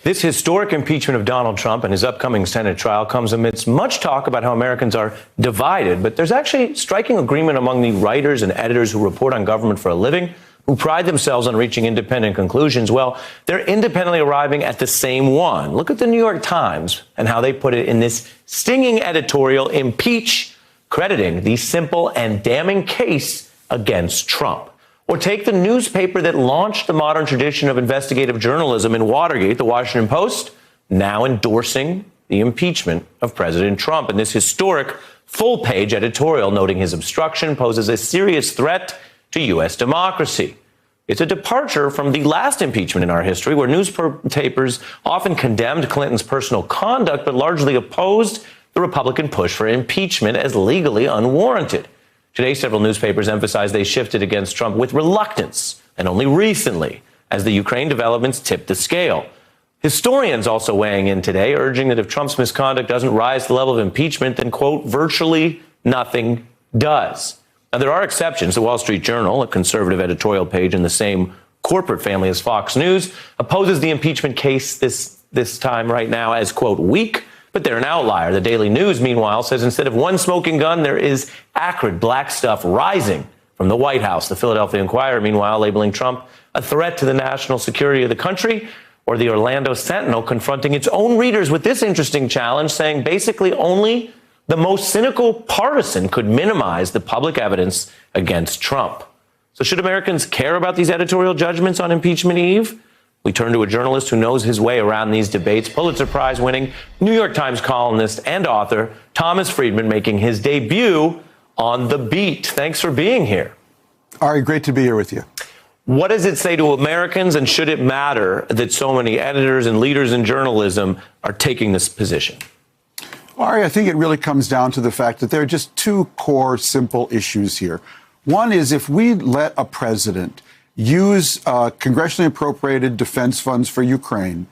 This historic impeachment of Donald Trump and his upcoming Senate trial comes amidst much talk about how Americans are divided. But there's actually striking agreement among the writers and editors who report on government for a living, who pride themselves on reaching independent conclusions. Well, they're independently arriving at the same one. Look at the New York Times and how they put it in this stinging editorial, Impeach, crediting the simple and damning case against Trump. Or take the newspaper that launched the modern tradition of investigative journalism in Watergate, the Washington Post, now endorsing the impeachment of President Trump. And this historic full-page editorial noting his obstruction poses a serious threat to U.S. democracy. It's a departure from the last impeachment in our history, where newspapers often condemned Clinton's personal conduct, but largely opposed the Republican push for impeachment as legally unwarranted. Today, several newspapers emphasize they shifted against Trump with reluctance, and only recently, as the Ukraine developments tipped the scale. Historians also weighing in today, urging that if Trump's misconduct doesn't rise to the level of impeachment, then, quote, virtually nothing does. Now, there are exceptions. The Wall Street Journal, a conservative editorial page in the same corporate family as Fox News, opposes the impeachment case this time right now as, quote, weak. But they're an outlier. The Daily News, meanwhile, says instead of one smoking gun, there is acrid black stuff rising from the White House. The Philadelphia Inquirer, meanwhile, labeling Trump a threat to the national security of the country, or the Orlando Sentinel confronting its own readers with this interesting challenge, saying basically only the most cynical partisan could minimize the public evidence against Trump. So should Americans care about these editorial judgments on impeachment eve? We turn to a journalist who knows his way around these debates, Pulitzer Prize-winning New York Times columnist and author Thomas Friedman, making his debut on The Beat. Thanks for being here. Ari, great to be here with you. What does it say to Americans, and should it matter that so many editors and leaders in journalism are taking this position? Ari, I think it really comes down to the fact that there are just two core, simple issues here. One is if we let a president use congressionally appropriated defense funds for Ukraine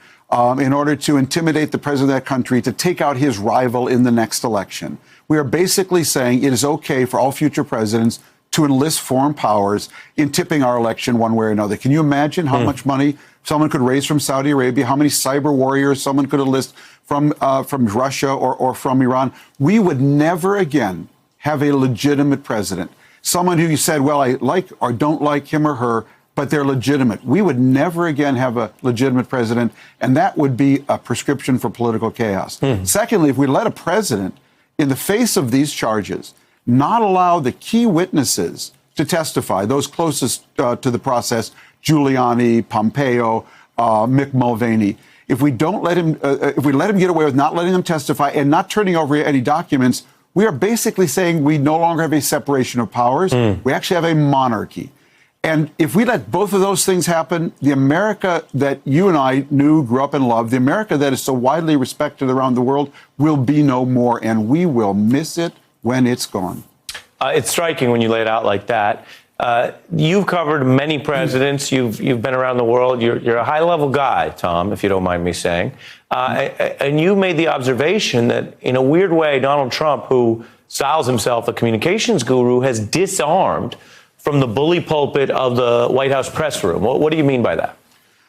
in order to intimidate the president of that country to take out his rival in the next election. We are basically saying it is okay for all future presidents to enlist foreign powers in tipping our election one way or another. Can you imagine how much money someone could raise from Saudi Arabia, how many cyber warriors someone could enlist from Russia or from Iran? We would never again have a legitimate president, someone who you said, well, I like or don't like him or her, but they're legitimate. We would never again have a legitimate president, and that would be a prescription for political chaos. Secondly, if we let a president, in the face of these charges, not allow the key witnesses to testify, those closest to the process, Giuliani, Pompeo, Mick Mulvaney, if we don't let him, if we let him get away with not letting them testify and not turning over any documents, we are basically saying we no longer have a separation of powers. We actually have a monarchy. And if we let both of those things happen, the America that you and I knew, grew up and loved, the America that is so widely respected around the world will be no more, and we will miss it when it's gone. It's striking when you lay it out like that. You've covered many presidents. You've been around the world. You're a high-level guy, Tom, if you don't mind me saying. And you made the observation that, in a weird way, Donald Trump, who styles himself a communications guru, has disarmed from the bully pulpit of the White House press room. What do you mean by that?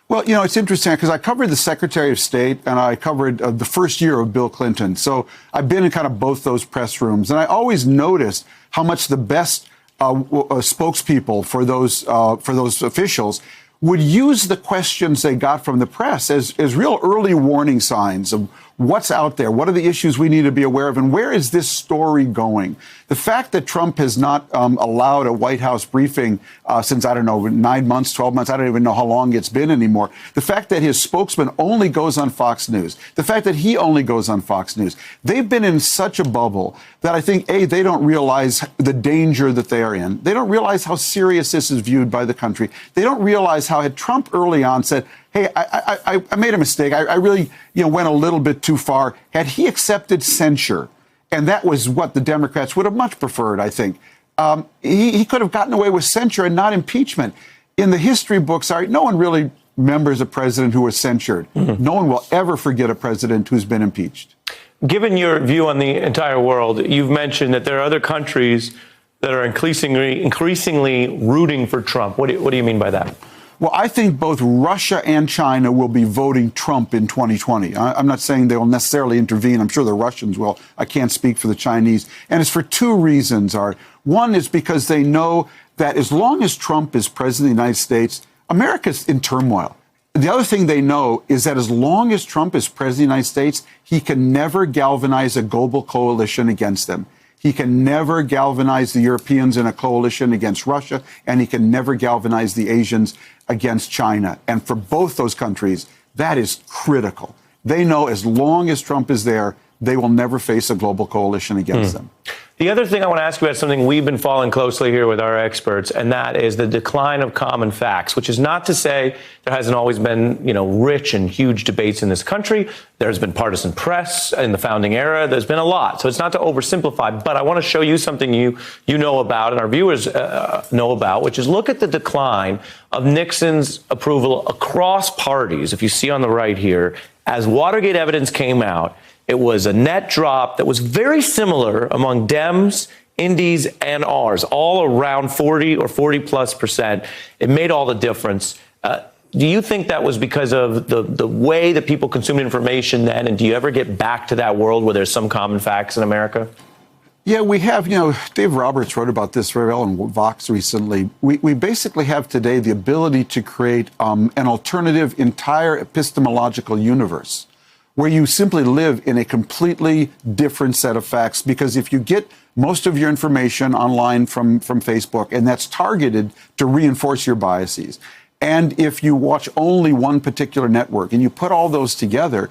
Well, you know, it's interesting because I covered the Secretary of State and I covered the first year of Bill Clinton. So I've been in kind of both those press rooms. And I always noticed how much the best spokespeople for those officials would use the questions they got from the press as real early warning signs of what's out there, what are the issues we need to be aware of, and where is this story going? The fact that Trump has not allowed a White House briefing since, I don't know, 9 months, 12 months, I don't even know how long it's been anymore. The fact that his spokesman only goes on Fox News, the fact that he only goes on Fox News, they've been in such a bubble that I think, A, they don't realize the danger that they are in. They don't realize how serious this is viewed by the country. They don't realize how had Trump early on said, hey, I made a mistake. I really, went a little bit too far. Had he accepted censure, and that was what the Democrats would have much preferred, I think, he could have gotten away with censure and not impeachment. In the history books, no one really remembers a president who was censured. No one will ever forget a president who's been impeached. Given your view on the entire world, you've mentioned that there are other countries that are increasingly rooting for Trump. What do you mean by that? Well, I think both Russia and China will be voting Trump in 2020. I'm not saying they will necessarily intervene. I'm sure the Russians will. I can't speak for the Chinese. And it's for two reasons, Art. One is because they know that as long as Trump is president of the United States, America's in turmoil. The other thing they know is that as long as Trump is president of the United States, he can never galvanize a global coalition against them. He can never galvanize the Europeans in a coalition against Russia, and he can never galvanize the Asians against China. And for both those countries, that is critical. They know as long as Trump is there, they will never face a global coalition against them. The other thing I want to ask you about is something we've been following closely here with our experts, and that is the decline of common facts, which is not to say there hasn't always been, rich and huge debates in this country. There's been partisan press in the founding era. There's been a lot. So it's not to oversimplify, but I want to show you something you know about and our viewers know about, which is look at the decline of Nixon's approval across parties. If you see on the right here, as Watergate evidence came out, it was a net drop that was very similar among Dems, Indies, and Rs, all around 40 or 40+%. It made all the difference. Do you think that was because of the way that people consumed information then? And do you ever get back to that world where there's some common facts in America? Yeah, we have. Dave Roberts wrote about this very well in Vox recently. We basically have today the ability to create an alternative entire epistemological universe, where you simply live in a completely different set of facts. Because if you get most of your information online from Facebook, and that's targeted to reinforce your biases, and if you watch only one particular network and you put all those together,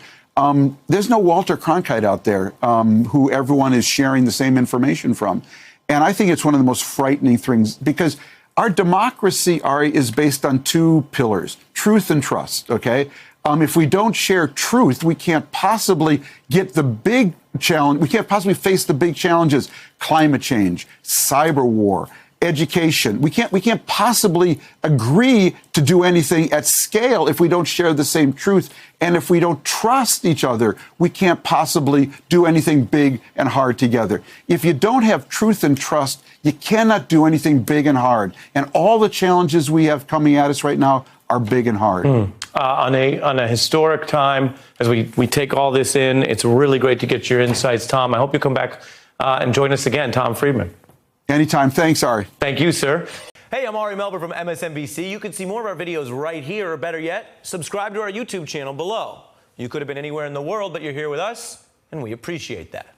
there's no Walter Cronkite out there who everyone is sharing the same information from. And I think it's one of the most frightening things, because our democracy, Ari, is based on two pillars: truth and trust, okay? If we don't share truth, we can't possibly get the big challenge. We can't possibly face the big challenges: climate change, cyber war, education. We can't possibly agree to do anything at scale if we don't share the same truth. And if we don't trust each other, we can't possibly do anything big and hard together. If you don't have truth and trust, you cannot do anything big and hard. And all the challenges we have coming at us right now are big and hard. On a historic time, as we take all this in, it's really great to get your insights, Tom. I hope you come back and join us again, Tom Friedman. Anytime. Thanks, Ari. Thank you, sir. Hey, I'm Ari Melber from MSNBC. You can see more of our videos right here, or better yet, subscribe to our YouTube channel below. You could have been anywhere in the world, but you're here with us, and we appreciate that.